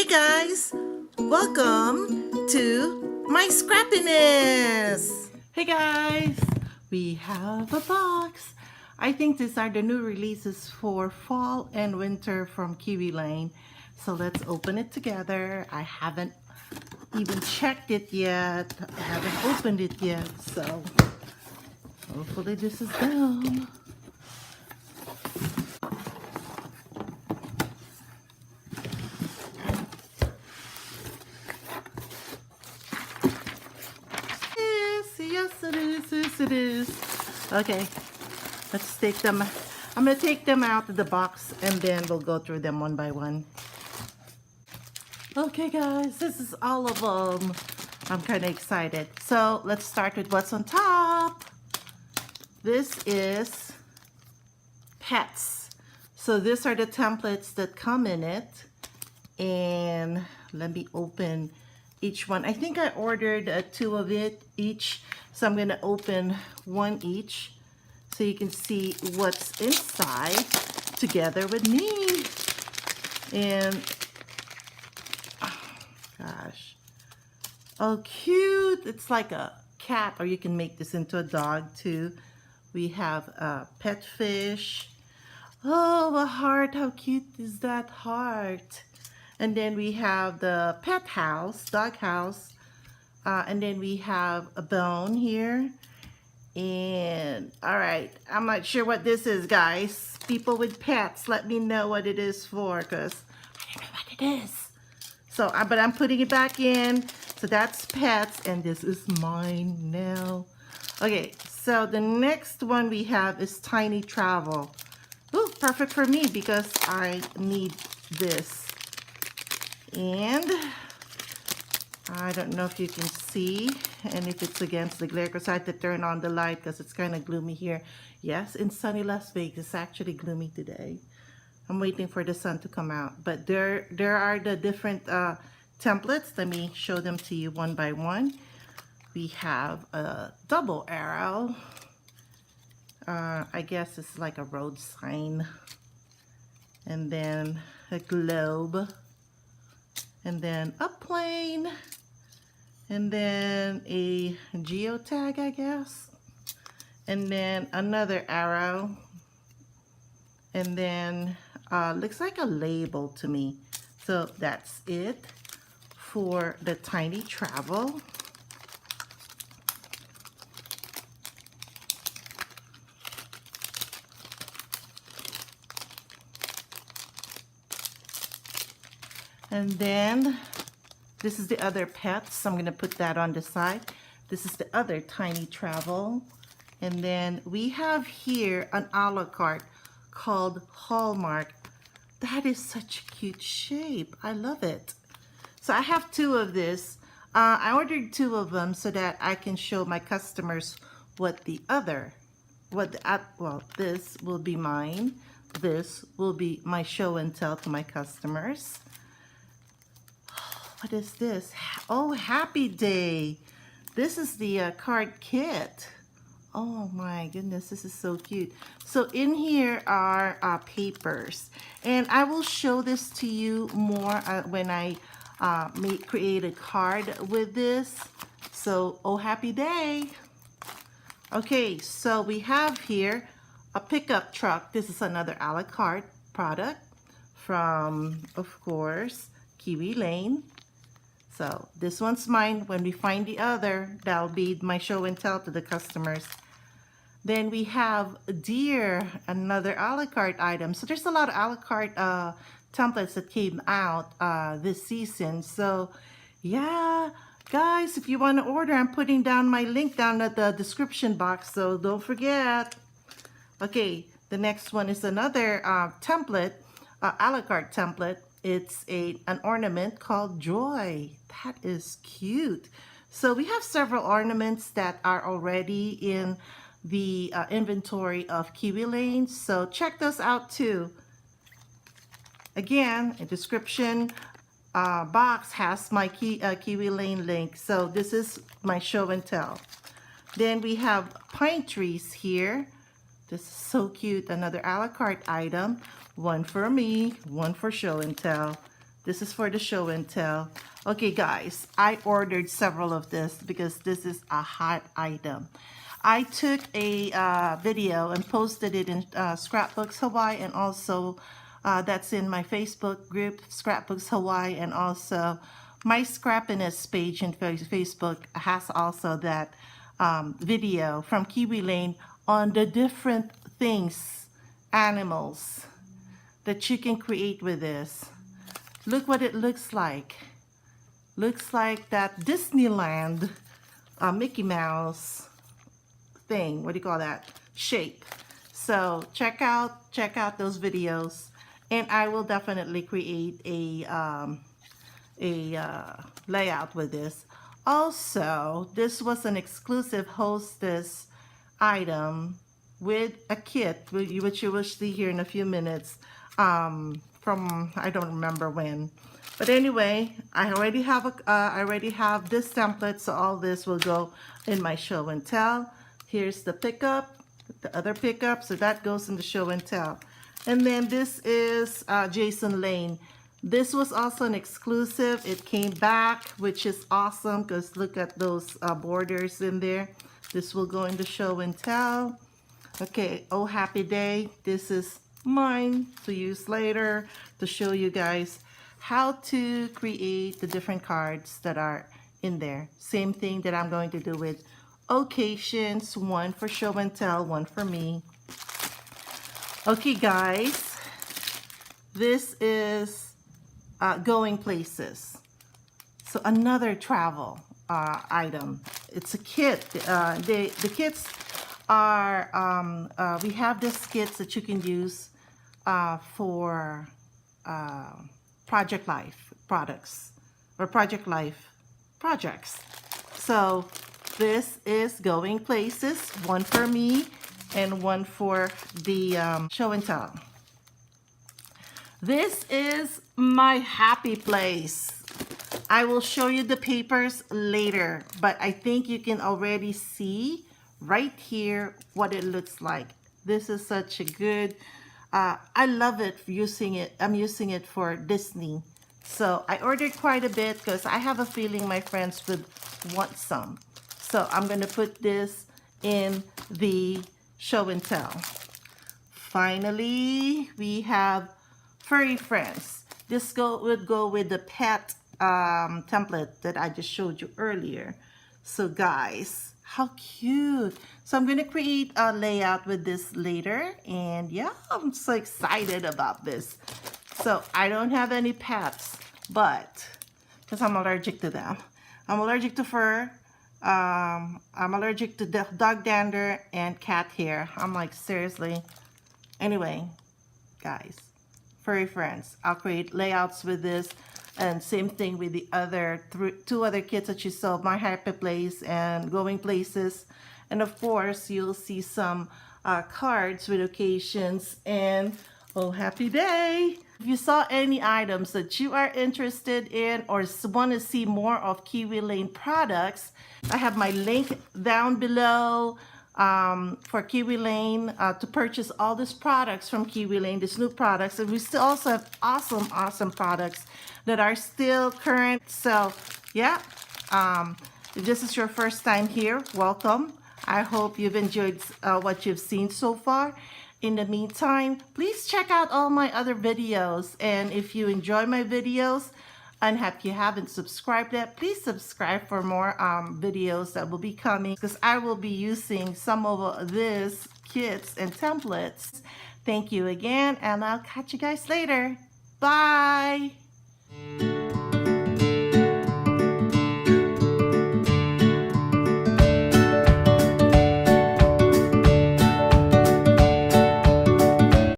Hey guys, welcome to my scrappiness. Hey guys, we have a box. I think these are the new releases for fall and winter from Kiwi Lane. So let's open it together. I haven't even checked it yet. I haven't opened it yet. So hopefully this is down. Yes it is, yes it is. Okay, let's take them. I'm gonna take them out of the box and then we'll go through them one by one. Okay guys, this is all of them. I'm kind of excited. So let's start with what's on top. This is pets. So these are the templates that come in it. And let me open each one. I think I ordered two of it each. So I'm going to open one each so you can see what's inside together with me. And gosh, oh cute, it's like a cat, or you can make this into a dog too. We have a pet fish. Oh, a heart, how cute is that heart? And then we have the pet house, dog house, and then we have a bone here. And all right, I'm not sure what this is, guys. People with pets, let me know what it is for, because I don't know what it is. So, but I'm putting it back in. So that's pets, and this is mine now. Okay, so the next one we have is Tiny Travel. Ooh, perfect for me because I need this. And I don't know if you can see, and if it's against the glare, because I had to turn on the light because it's kind of gloomy here. Yes, in sunny Las Vegas, it's actually gloomy today. I'm waiting for the sun to come out, but there are the different templates. Let me show them to you one by one. We have a double arrow. I guess it's like a road sign, and then a globe, and then a plane, and then a geotag, I guess, and then another arrow, and then looks like a label to me. So that's it for the Tiny Travel. And then this is the other pets. I'm going to put that on the side. This is the other Tiny Travel. And then we have here an a la carte called Hallmark. That is such a cute shape. I love it. So I have two of this. I ordered two of them so that I can show my customers what the other, well, this will be mine. This will be my show and tell to my customers. What is this? Oh, Happy Day. This is the card kit. Oh my goodness, this is so cute. So in here are papers, and I will show this to you more when I create a card with this. So, oh, Happy Day. Okay, so we have here a pickup truck. This is another a la carte product from, of course, Kiwi Lane. So this one's mine. When we find the other, that'll be my show and tell to the customers. Then we have Deer, another a la carte item. So there's a lot of a la carte templates that came out this season. So yeah, guys, if you want to order, I'm putting down my link down at the description box. So don't forget. Okay, the next one is another template, a la carte template. It's an ornament called Joy. That is cute. So we have several ornaments that are already in the inventory of Kiwi Lane. So check those out too. Again, a description box has my Kiwi Lane link. So this is my show and tell. Then we have pine trees here. This is so cute. Another a la carte item. One for me, one for show and tell. This is for the show and tell. Okay, guys, I ordered several of this because this is a hot item. I took a video and posted it in Scrapbooks Hawaii, and also that's in my Facebook group, Scrapbooks Hawaii, and also my Scrappiness page in Facebook has also that video from Kiwi Lane on the different things, animals that you can create with this. Look what it looks like. Looks like that Disneyland Mickey Mouse thing. What do you call that? Shape. So check out those videos, and I will definitely create a layout with this. Also, this was an exclusive Hostess item with a kit, which you will see here in a few minutes, from I don't remember when. But anyway, I already have this template, so all this will go in my show and tell. Here's the pickup, the other pickup, so that goes in the show and tell. And then this is Jason Lane. This was also an exclusive. It came back, which is awesome because look at those borders in there. This will go in the show and tell. Okay, oh happy day. This is mine to use later to show you guys how to create the different cards that are in there. Same thing that I'm going to do with occasions, one for show and tell, one for me. Okay guys, this is going places. So another travel item. It's a kit. The kits are, we have these kits that you can use for Project Life products or Project Life projects. So this is going places, one for me and one for the show and tell. This is my happy place. I will show you the papers later, but I think you can already see right here what it looks like. This is such a good, I love it using it. I'm using it for Disney. So I ordered quite a bit because I have a feeling my friends would want some. So I'm going to put this in the show and tell. Finally, we have Furry Friends. This would go with the pet template that I just showed you earlier. So guys, how cute. So I'm going to create a layout with this later. And yeah, I'm so excited about this. So I don't have any pets, but because I'm allergic to them. I'm allergic to fur. I'm allergic to dog dander and cat hair. I'm like, seriously. Anyway, guys, Furry Friends. I'll create layouts with this, and same thing with the other two other kits that you saw, My Happy Place and Going Places. And of course, you'll see some cards with occasions and Oh Happy Day. If you saw any items that you are interested in or want to see more of Kiwi Lane products, I have my link down below for Kiwi Lane to purchase all these products from Kiwi Lane, these new products. And we still also have awesome products that are still current. So yeah, if this is your first time here, welcome. I hope you've enjoyed what you've seen so far. In the meantime, please check out all my other videos. And if you enjoy my videos, and if you haven't subscribed yet, please subscribe for more videos that will be coming, because I will be using some of these kits and templates. Thank you again, and I'll catch you guys later. Bye!